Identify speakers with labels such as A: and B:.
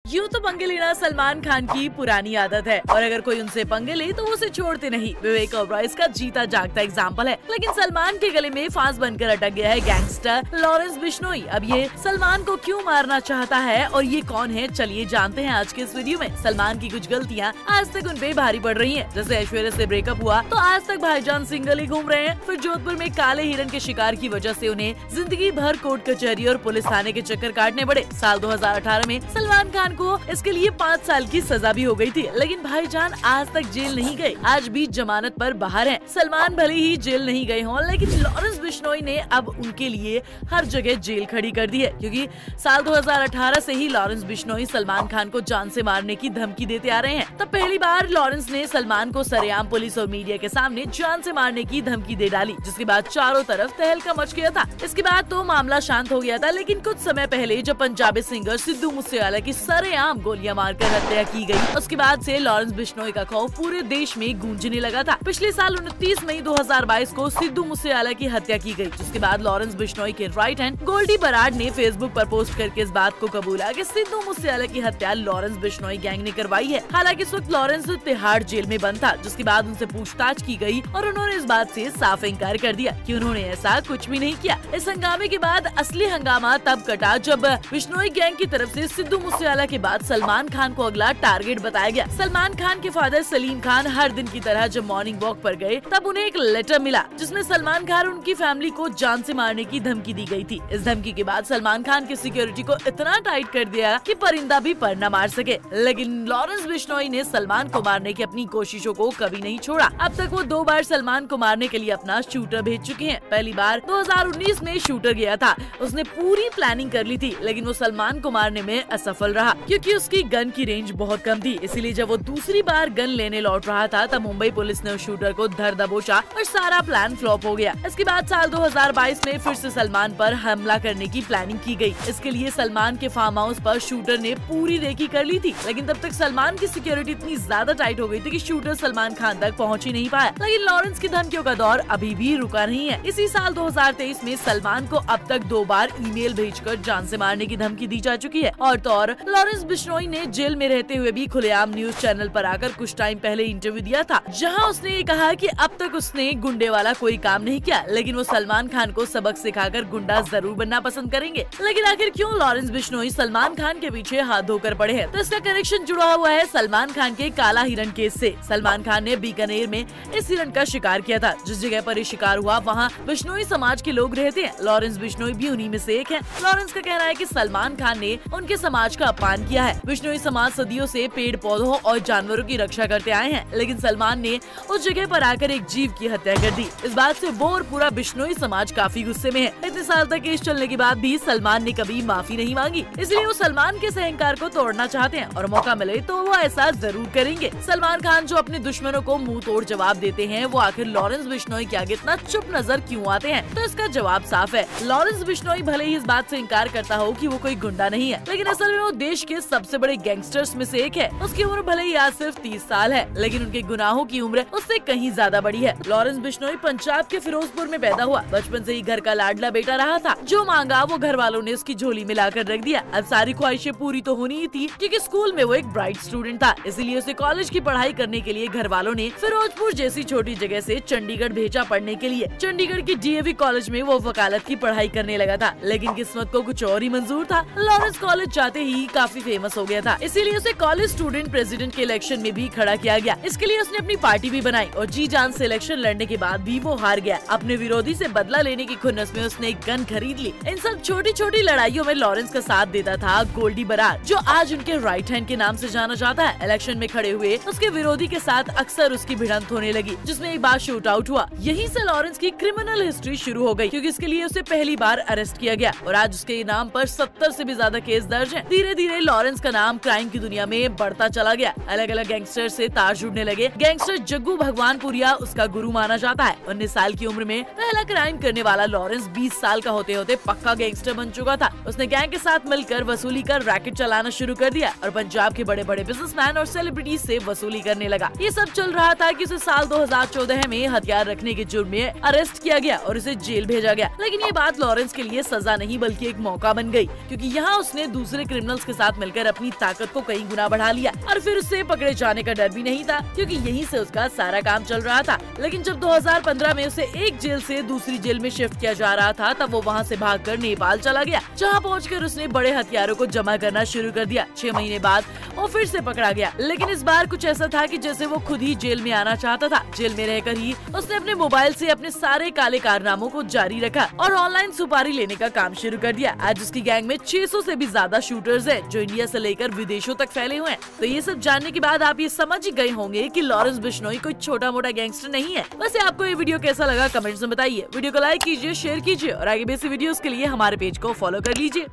A: यूँ तो पंगे लेना सलमान खान की पुरानी आदत है और अगर कोई उनसे पंगे ले तो वो उसे छोड़ते नहीं। विवेक ओबरॉय इसका जीता जागता एग्जाम्पल है। लेकिन सलमान के गले में फांस बनकर अटक गया है गैंगस्टर लॉरेंस बिश्नोई। अब ये सलमान को क्यों मारना चाहता है और ये कौन है, चलिए जानते हैं आज के इस वीडियो में। सलमान की कुछ गलतियाँ आज तक उन पे भारी पड़ रही है। जैसे ऐश्वर्या से ब्रेकअप हुआ तो आज तक भाईजान सिंगल ही घूम रहे हैं। फिर जोधपुर में काले हिरन के शिकार की वजह से उन्हें जिंदगी भर कोर्ट कचहरी और पुलिस थाने के चक्कर काटने पड़े। साल 2018 में सलमान खान को इसके लिए 5 साल की सजा भी हो गई थी, लेकिन भाईजान आज तक जेल नहीं गए, आज भी जमानत पर बाहर हैं। सलमान भले ही जेल नहीं गए हों, लेकिन लॉरेंस बिश्नोई ने अब उनके लिए हर जगह जेल खड़ी कर दी है, क्योंकि साल 2018 से ही लॉरेंस बिश्नोई सलमान खान को जान से मारने की धमकी देते आ रहे हैं। तब पहली बार लॉरेंस ने सलमान को सरेआम पुलिस और मीडिया के सामने जान से मारने की धमकी दे डाली, जिसके बाद चारों तरफ तहलका मच गया था। इसके बाद तो मामला शांत हो गया था, लेकिन कुछ समय पहले जब पंजाबी सिंगर सिद्धू मूसेवाला की सरेआम गोलियां मारकर हत्या की गई, उसके बाद से लॉरेंस बिश्नोई का खौफ पूरे देश में गूंजने लगा था। पिछले साल 29 मई 2022 को सिद्धू मूसेवाला की हत्या की गई, जिसके बाद लॉरेंस बिश्नोई के राइट हैंड गोल्डी बराड ने फेसबुक पर पोस्ट करके इस बात को कबूला कि सिद्धू मूसेवाला की हत्या लॉरेंस बिश्नोई गैंग ने करवाई है। हालांकि इस वक्त लॉरेंस तिहाड़ जेल में बंद था, जिसके बाद उनसे पूछताछ की गई और उन्होंने इस बात से साफ इनकार कर दिया कि उन्होंने ऐसा कुछ भी नहीं किया। इस हंगामे के बाद असली हंगामा तब कटा जब बिश्नोई गैंग की तरफ से सिद्धू मूसेवाला के बाद सलमान खान को अगला टारगेट बताया गया। सलमान खान के फादर सलीम खान हर दिन की तरह जब मॉर्निंग वॉक पर गए, तब उन्हें एक लेटर मिला जिसमें सलमान खान और उनकी फैमिली को जान से मारने की धमकी दी गई थी। इस धमकी के बाद सलमान खान की सिक्योरिटी को इतना टाइट कर दिया कि परिंदा भी पर न मार सके। लेकिन लॉरेंस बिश्नोई ने सलमान को मारने की अपनी कोशिशों को कभी नहीं छोड़ा। अब तक वो 2 बार सलमान को मारने के लिए अपना शूटर भेज चुके हैं। पहली बार 2019 में शूटर गया था, उसने पूरी प्लानिंग कर ली थी, लेकिन वो सलमान को मारने में असफल रहा क्योंकि उसकी गन की रेंज बहुत कम थी। इसीलिए जब वो दूसरी बार गन लेने लौट रहा था, तब मुंबई पुलिस ने उस शूटर को धर दबोचा और सारा प्लान फ्लॉप हो गया। इसके बाद साल 2022 में फिर से सलमान पर हमला करने की प्लानिंग की गई। इसके लिए सलमान के फार्म हाउस पर शूटर ने पूरी रेकी कर ली थी, लेकिन तब तक सलमान की सिक्योरिटी इतनी ज्यादा टाइट हो गई थी कि शूटर सलमान खान तक पहुंच ही नहीं पाया। लेकिन लॉरेंस की धमकियों का दौर अभी भी रुका नहीं है। इसी साल 2023 में सलमान को अब तक 2 बार ईमेल भेजकर जान से मारने की धमकी दी जा चुकी है। और तो और लॉरेंस बिश्नोई ने जेल में रहते हुए भी खुलेआम न्यूज चैनल पर आकर कुछ टाइम पहले इंटरव्यू दिया था, जहां उसने ये कहा कि अब तक उसने गुंडे वाला कोई काम नहीं किया, लेकिन वो सलमान खान को सबक सिखाकर गुंडा जरूर बनना पसंद करेंगे। लेकिन आखिर क्यों लॉरेंस बिश्नोई सलमान खान के पीछे हाथ धोकर पड़े हैं? तो इसका कनेक्शन जुड़ा हुआ है सलमान खान के काला हिरन केस से। सलमान खान ने बीकानेर में इस हिरन का शिकार किया था। जिस जगह पर ये शिकार हुआ वहाँ बिश्नोई समाज के लोग रहते हैं। लॉरेंस बिश्नोई भी उन्हीं में से एक है। लॉरेंस का कहना है कि सलमान खान ने उनके समाज का अपमान किया है। बिश्नोई समाज सदियों से पेड़ पौधों और जानवरों की रक्षा करते आए हैं, लेकिन सलमान ने उस जगह पर आकर एक जीव की हत्या कर दी। इस बात से वो और पूरा बिश्नोई समाज काफी गुस्से में है। इतने साल तक केस चलने के बाद भी सलमान ने कभी माफी नहीं मांगी, इसलिए वो सलमान के सहंकार को तोड़ना चाहते हैं और मौका मिले तो वो ऐसा जरूर करेंगे। सलमान खान जो अपने दुश्मनों को मुंह तोड़ जवाब देते हैं, वो आखिर लॉरेंस बिश्नोई के आगे इतना चुप नजर क्यों आते हैं? तो इसका जवाब साफ है। लॉरेंस बिश्नोई भले ही इस बात से इनकार करता हो कि वो कोई गुंडा नहीं है, लेकिन असल में वो देश के सबसे बड़े गैंगस्टर्स में से एक है। उसकी उम्र भले ही आज सिर्फ 30 साल है, लेकिन उनके गुनाहों की उम्र उससे कहीं ज्यादा बड़ी है। लॉरेंस बिश्नोई पंजाब के फिरोजपुर में पैदा हुआ। बचपन से ही घर का लाडला बेटा रहा था। जो मांगा वो घर वालों ने उसकी झोली में लाकर रख दिया। अब सारी ख्वाहिशें पूरी तो होनी ही थी, क्योंकि स्कूल में वो एक ब्राइट स्टूडेंट था। इसीलिए उसे कॉलेज की पढ़ाई करने के लिए घर वालों ने फिरोजपुर जैसी छोटी जगह से चंडीगढ़ भेजा पढ़ने के लिए। चंडीगढ़ की DAV कॉलेज में वो वकालत की पढ़ाई करने लगा था, लेकिन किस्मत को कुछ और ही मंजूर था। लॉरेंस कॉलेज जाते ही काफी फेमस हो गया था, इसीलिए उसे कॉलेज स्टूडेंट प्रेसिडेंट के इलेक्शन में भी खड़ा किया गया। इसके लिए उसने अपनी पार्टी भी बनाई और जी जान से इलेक्शन लड़ने के बाद भी वो हार गया। अपने विरोधी से बदला लेने की खुन्नस में उसने एक गन खरीद ली। इन सब छोटी छोटी लड़ाइयों में लॉरेंस का साथ देता था गोल्डी बराड, जो आज उनके राइट हैंड के नाम से जाना जाता है। इलेक्शन में खड़े हुए उसके विरोधी के साथ अक्सर उसकी भिड़ंत होने लगी, जिसमें एक बार शूट आउट हुआ। यहीं से लॉरेंस की क्रिमिनल हिस्ट्री शुरू हो गई, क्योंकि इसके लिए उसे पहली बार अरेस्ट किया गया और आज उसके नाम पर 70 से भी ज्यादा केस दर्ज हैं। धीरे धीरे लॉरेंस का नाम क्राइम की दुनिया में बढ़ता चला गया। अलग अलग गैंगस्टर से तार जुड़ने लगे। गैंगस्टर जग्गू भगवानपुरिया उसका गुरु माना जाता है। 19 साल की उम्र में पहला क्राइम करने वाला लॉरेंस 20 साल का होते होते पक्का गैंगस्टर बन चुका था। उसने गैंग के साथ मिलकर वसूली कर रैकेट चलाना शुरू कर दिया और पंजाब के बड़े बड़े बिजनेसमैन और सेलिब्रिटीज से वसूली करने लगा। ये सब चल रहा था कि उसे साल 2014 में हथियार रखने के जुर्म में अरेस्ट किया गया और उसे जेल भेजा गया। लेकिन ये बात लॉरेंस के लिए सजा नहीं बल्कि एक मौका बन गई, क्योंकि यहाँ उसने दूसरे क्रिमिनल्स के साथ मिलकर अपनी ताकत को कई गुना बढ़ा लिया और फिर उससे पकड़े जाने का डर भी नहीं था, क्योंकि यहीं से उसका सारा काम चल रहा था। लेकिन जब 2015 में उसे एक जेल से दूसरी जेल में शिफ्ट किया जा रहा था, तब वो वहाँ से भागकर नेपाल चला गया, जहाँ पहुँचकर उसने बड़े हथियारों को जमा करना शुरू कर दिया। 6 महीने बाद वो फिर से पकड़ा गया, लेकिन इस बार कुछ ऐसा था कि जैसे वो खुद ही जेल में आना चाहता था। जेल में रहकर ही उसने अपने मोबाइल से अपने सारे काले कारनामों को जारी रखा और ऑनलाइन सुपारी लेने का काम शुरू कर दिया। आज उसकी गैंग में 600 से भी ज्यादा शूटर्स हैं, जो इंडिया से लेकर विदेशों तक फैले हुए हैं। तो ये सब जानने के बाद आप ये समझ ही गए होंगे कि लॉरेंस बिश्नोई कोई छोटा मोटा गैंगस्टर नहीं है। वैसे आपको ये वीडियो कैसा लगा कमेंट्स में बताइए। वीडियो को लाइक कीजिए, शेयर कीजिए और आगे भी ऐसी वीडियोस के लिए हमारे पेज को फॉलो कर लीजिए।